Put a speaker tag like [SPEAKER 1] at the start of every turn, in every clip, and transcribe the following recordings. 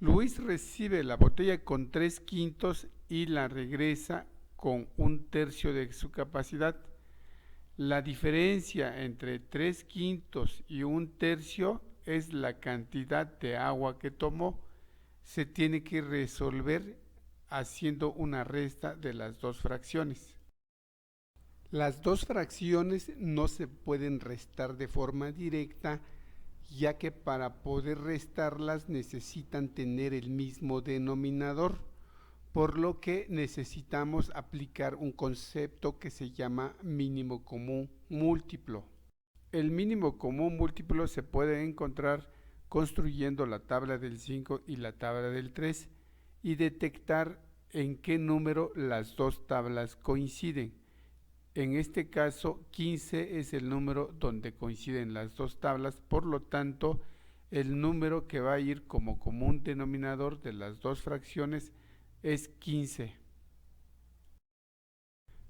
[SPEAKER 1] Luis recibe la botella con 3/5 y la regresa con 1/3 de su capacidad. La diferencia entre 3/5 y 1/3 es la cantidad de agua que tomó. Se tiene que resolver haciendo una resta de las dos fracciones. Las dos fracciones no se pueden restar de forma directa, ya que para poder restarlas necesitan tener el mismo denominador, por lo que necesitamos aplicar un concepto que se llama mínimo común múltiplo. El mínimo común múltiplo se puede encontrar construyendo la tabla del 5 y la tabla del 3 y detectar en qué número las dos tablas coinciden. En este caso, 15 es el número donde coinciden las dos tablas, por lo tanto, el número que va a ir como común denominador de las dos fracciones es 15.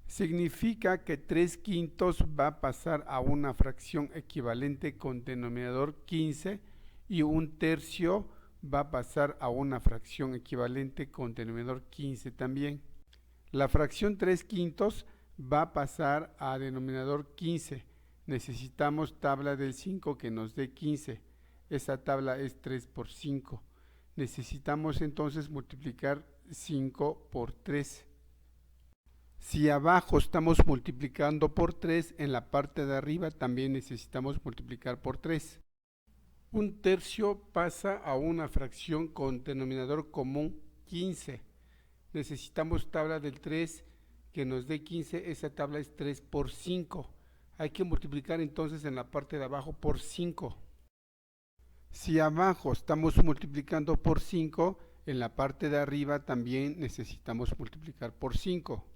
[SPEAKER 1] Significa que 3/5 va a pasar a una fracción equivalente con denominador 15 y 1/3 va a pasar a una fracción equivalente con denominador 15 también. La fracción 3/5 va a pasar a denominador 15. Necesitamos tabla del 5 que nos dé 15. Esa tabla es 3 por 5. Necesitamos entonces multiplicar 5 por 3. Si abajo estamos multiplicando por 3, en la parte de arriba también necesitamos multiplicar por 3. 1/3 pasa a una fracción con denominador común 15. Necesitamos tabla del 3 que nos dé 15, esa tabla es 3 por 5. Hay que multiplicar entonces en la parte de abajo por 5. Si abajo estamos multiplicando por 5, en la parte de arriba también necesitamos multiplicar por 5.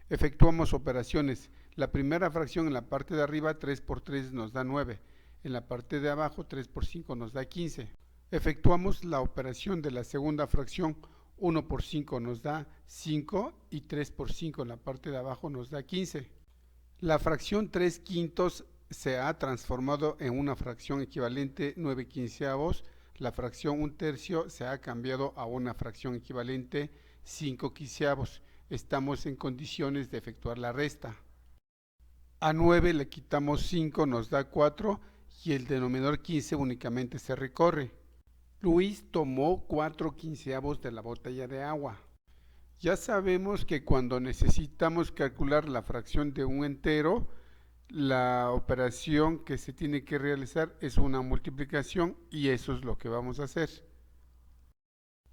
[SPEAKER 1] Efectuamos operaciones. La primera fracción en la parte de arriba, 3 por 3 nos da 9. En la parte de abajo, 3 por 5 nos da 15. Efectuamos la operación de la segunda fracción. 1 por 5 nos da 5 y 3 por 5 en la parte de abajo nos da 15. La fracción 3/5 se ha transformado en una fracción equivalente 9/15. La fracción 1/3 se ha cambiado a una fracción equivalente 5/15. Estamos en condiciones de efectuar la resta. A 9 le quitamos 5, nos da 4 y el denominador 15 únicamente se recorre. Luis tomó 4/15 de la botella de agua. Ya sabemos que cuando necesitamos calcular la fracción de un entero, la operación que se tiene que realizar es una multiplicación y eso es lo que vamos a hacer.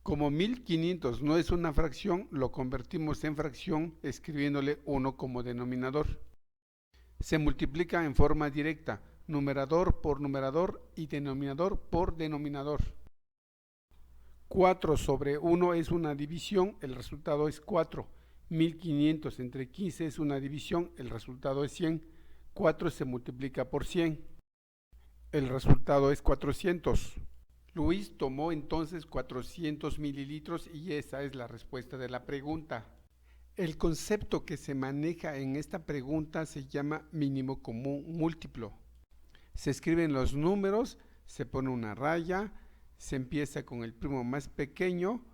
[SPEAKER 1] Como 1500 no es una fracción, lo convertimos en fracción escribiéndole 1 como denominador. Se multiplica en forma directa, numerador por numerador y denominador por denominador. 4 sobre 1 es una división, el resultado es 4. 1500 entre 15 es una división, el resultado es 100. 4 se multiplica por 100. El resultado es 400. Luis tomó entonces 400 mililitros y esa es la respuesta de la pregunta. El concepto que se maneja en esta pregunta se llama mínimo común múltiplo. Se escriben los números, se pone una raya, se empieza con el primo más pequeño,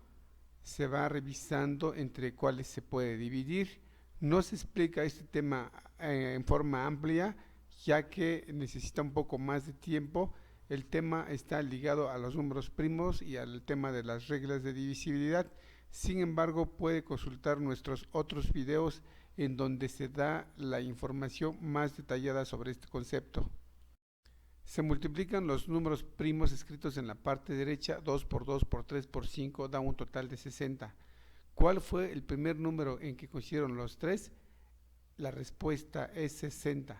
[SPEAKER 1] se va revisando entre cuáles se puede dividir. No se explica este tema en forma amplia, ya que necesita un poco más de tiempo. El tema está ligado a los números primos y al tema de las reglas de divisibilidad. Sin embargo, puede consultar nuestros otros videos en donde se da la información más detallada sobre este concepto. Se multiplican los números primos escritos en la parte derecha. 2 por 2 por 3 por 5 da un total de 60. ¿Cuál fue el primer número en que coincidieron los 3? La respuesta es 60.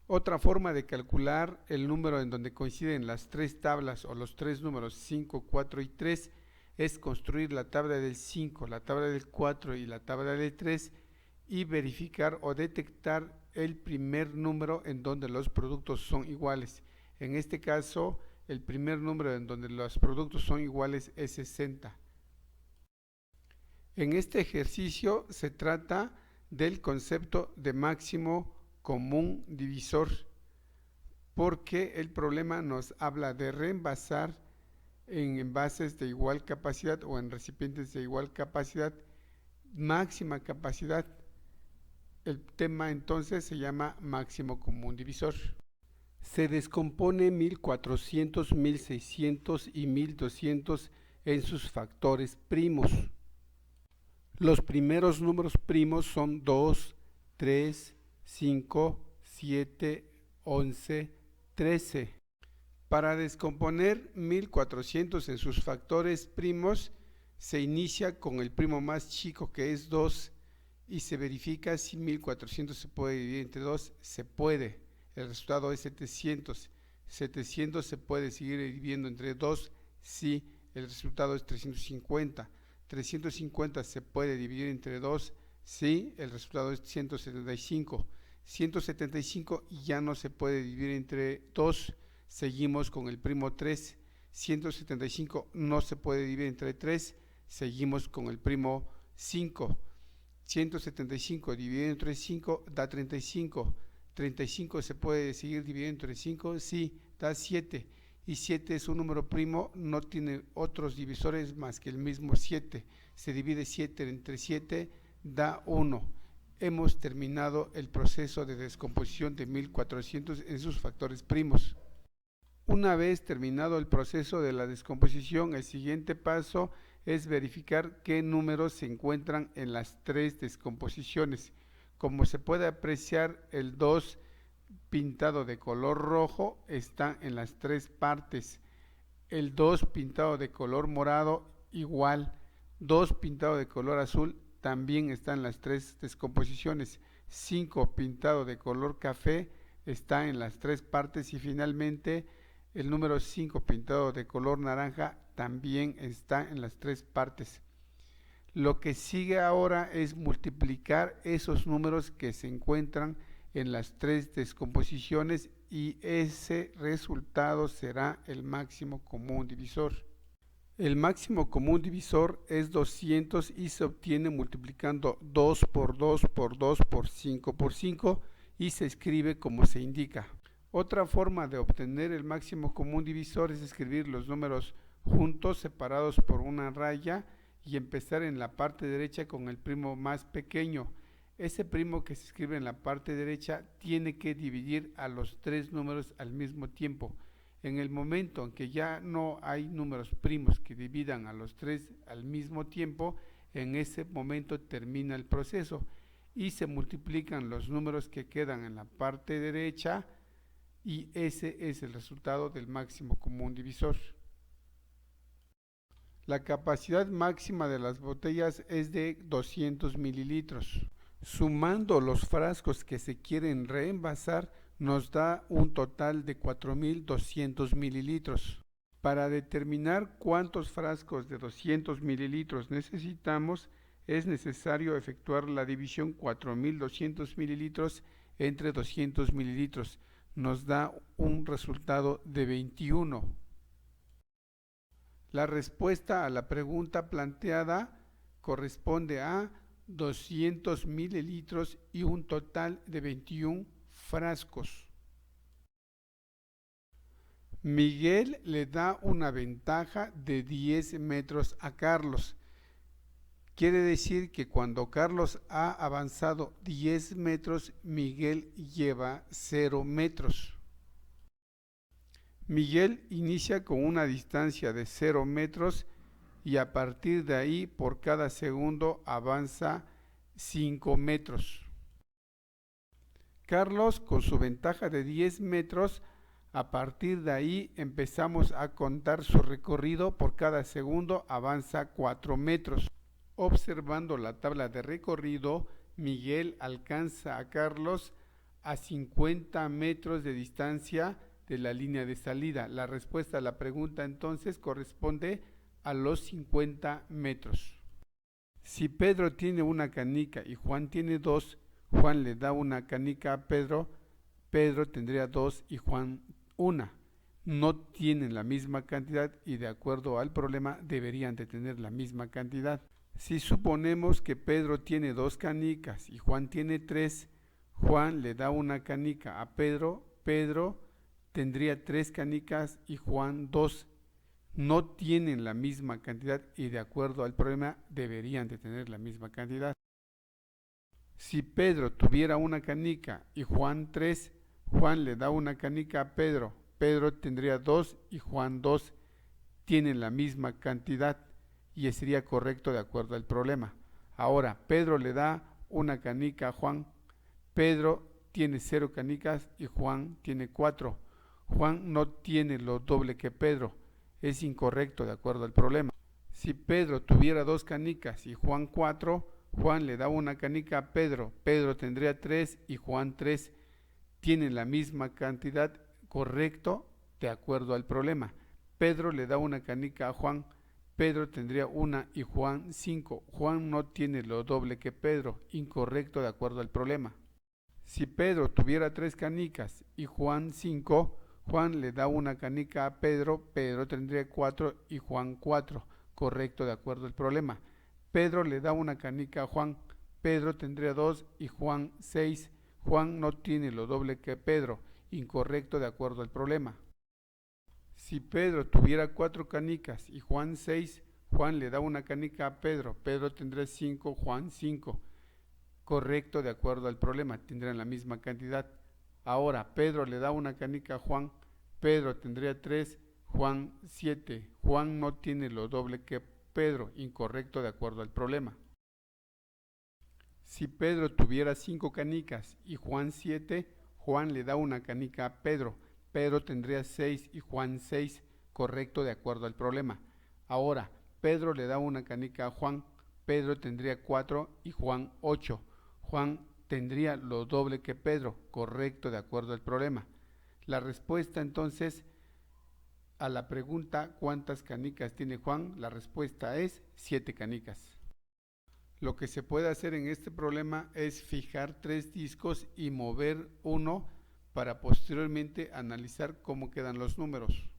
[SPEAKER 1] Otra forma de calcular el número en donde coinciden las tres tablas o los tres números 5, 4 y 3 es construir la tabla del 5, la tabla del 4 y la tabla del 3 y verificar o detectar el primer número en donde los productos son iguales. En este caso, el primer número en donde los productos son iguales es 60. En este ejercicio se trata del concepto de máximo común divisor, porque el problema nos habla de reemplazar en envases de igual capacidad o en recipientes de igual capacidad, máxima capacidad. El tema entonces se llama máximo común divisor. Se descompone 1400, 1600 y 1200 en sus factores primos. Los primeros números primos son 2, 3, 5, 7, 11, 13. Para descomponer 1400 en sus factores primos, se inicia con el primo más chico, que es 2, y se verifica si 1400 se puede dividir entre 2. Se puede. El resultado es 700. 700 se puede seguir dividiendo entre 2. Sí, el resultado es 350. 350 se puede dividir entre 2. Sí, el resultado es 175. 175 ya no se puede dividir entre 2. Seguimos con el primo 3. 175 no se puede dividir entre 3. Seguimos con el primo 5. 175 dividido entre 5 da 35. 35 se puede seguir dividiendo entre 5, sí, da 7. Y 7 es un número primo, no tiene otros divisores más que el mismo 7. Se divide 7 entre 7, da 1. Hemos terminado el proceso de descomposición de 1400 en sus factores primos. Una vez terminado el proceso de la descomposición, el siguiente paso es verificar qué números se encuentran en las tres descomposiciones. Como se puede apreciar, el 2 pintado de color rojo está en las tres partes. El 2 pintado de color morado igual. 2 pintado de color azul también está en las tres descomposiciones. 5 pintado de color café está en las tres partes y finalmente el número 5 pintado de color naranja también está en las tres partes. Lo que sigue ahora es multiplicar esos números que se encuentran en las tres descomposiciones y ese resultado será el máximo común divisor. El máximo común divisor es 200 y se obtiene multiplicando 2 por 2 por 2 por 5 por 5 y se escribe como se indica. Otra forma de obtener el máximo común divisor es escribir los números juntos, separados por una raya, y empezar en la parte derecha con el primo más pequeño. Ese primo que se escribe en la parte derecha tiene que dividir a los tres números al mismo tiempo. En el momento en que ya no hay números primos que dividan a los tres al mismo tiempo, en ese momento termina el proceso y se multiplican los números que quedan en la parte derecha y ese es el resultado del máximo común divisor. La capacidad máxima de las botellas es de 200 mililitros. Sumando los frascos que se quieren reenvasar, nos da un total de 4.200 mililitros. Para determinar cuántos frascos de 200 mililitros necesitamos, es necesario efectuar la división 4.200 mililitros entre 200 mililitros. Nos da un resultado de 21. La respuesta a la pregunta planteada corresponde a 200 mililitros y un total de 21 frascos. Miguel le da una ventaja de 10 metros a Carlos. Quiere decir que cuando Carlos ha avanzado 10 metros, Miguel lleva 0 metros. Miguel inicia con una distancia de 0 metros y a partir de ahí por cada segundo avanza 5 metros. Carlos, con su ventaja de 10 metros, a partir de ahí empezamos a contar su recorrido, por cada segundo avanza 4 metros. Observando la tabla de recorrido, Miguel alcanza a Carlos a 50 metros de distancia de la línea de salida. La respuesta a la pregunta entonces corresponde a los 50 metros. Si Pedro tiene una canica y Juan tiene 2, Juan le da una canica a Pedro, Pedro tendría 2 y Juan 1. No tienen la misma cantidad y de acuerdo al problema deberían de tener la misma cantidad. Si suponemos que Pedro tiene 2 canicas y Juan tiene 3, Juan le da una canica a Pedro, Pedro tendría 3 canicas y Juan 2. no tienen la misma cantidad y de acuerdo al problema deberían de tener la misma cantidad. Si Pedro tuviera una canica y Juan 3, Juan le da una canica a Pedro, Pedro tendría 2 y Juan 2, tienen la misma cantidad y sería correcto de acuerdo al problema. Ahora, Pedro le da una canica a Juan, Pedro tiene 0 canicas y Juan tiene 4. Juan no tiene lo doble que Pedro, es incorrecto de acuerdo al problema. Si Pedro tuviera 2 canicas y Juan 4, Juan le da una canica a Pedro, Pedro tendría 3 y Juan 3, tienen la misma cantidad, correcto de acuerdo al problema. Pedro le da una canica a Juan, Pedro tendría 1 y Juan 5, Juan no tiene lo doble que Pedro, incorrecto de acuerdo al problema. Si Pedro tuviera 3 canicas y Juan 5, Juan le da una canica a Pedro, Pedro tendría 4 y Juan 4, correcto de acuerdo al problema. Pedro le da una canica a Juan, Pedro tendría 2 y Juan 6, Juan no tiene lo doble que Pedro, incorrecto de acuerdo al problema. Si Pedro tuviera 4 canicas y Juan 6, Juan le da una canica a Pedro, Pedro tendría 5, Juan 5, correcto de acuerdo al problema, tendrán la misma cantidad. Ahora, Pedro le da una canica a Juan, Pedro tendría 3, Juan 7, Juan no tiene lo doble que Pedro, incorrecto de acuerdo al problema. Si Pedro tuviera 5 canicas y Juan 7, Juan le da una canica a Pedro, Pedro tendría 6 y Juan 6, correcto de acuerdo al problema. Ahora, Pedro le da una canica a Juan, Pedro tendría 4 y Juan 8, Juan tendría lo doble que Pedro, correcto de acuerdo al problema. La respuesta entonces a la pregunta ¿cuántas canicas tiene Juan? La respuesta es 7 canicas. Lo que se puede hacer en este problema es fijar 3 discos y mover uno para posteriormente analizar cómo quedan los números.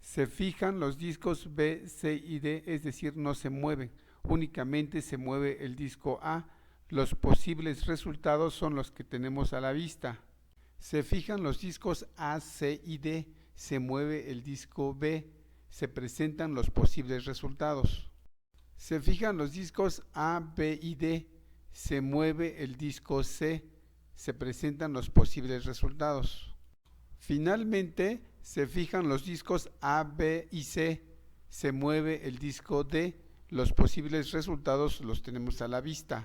[SPEAKER 1] Se fijan los discos B, C y D, es decir, no se mueven, únicamente se mueve el disco A. Los posibles resultados son los que tenemos a la vista. Se fijan los discos A, C y D, se mueve el disco B, se presentan los posibles resultados. Se fijan los discos A, B y D, se mueve el disco C, se presentan los posibles resultados. Finalmente, se fijan los discos A, B y C, se mueve el disco D, los posibles resultados los tenemos a la vista.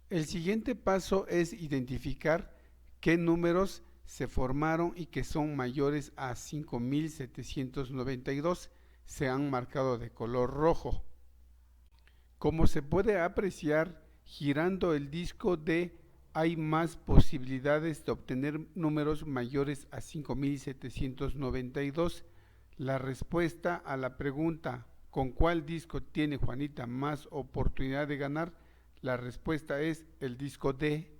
[SPEAKER 1] El siguiente paso es identificar qué números se formaron y que son mayores a 5792, se han marcado de color rojo. Como se puede apreciar, girando el disco D hay más posibilidades de obtener números mayores a 5792. La respuesta a la pregunta ¿con cuál disco tiene Juanita más oportunidad de ganar? La respuesta es el disco D.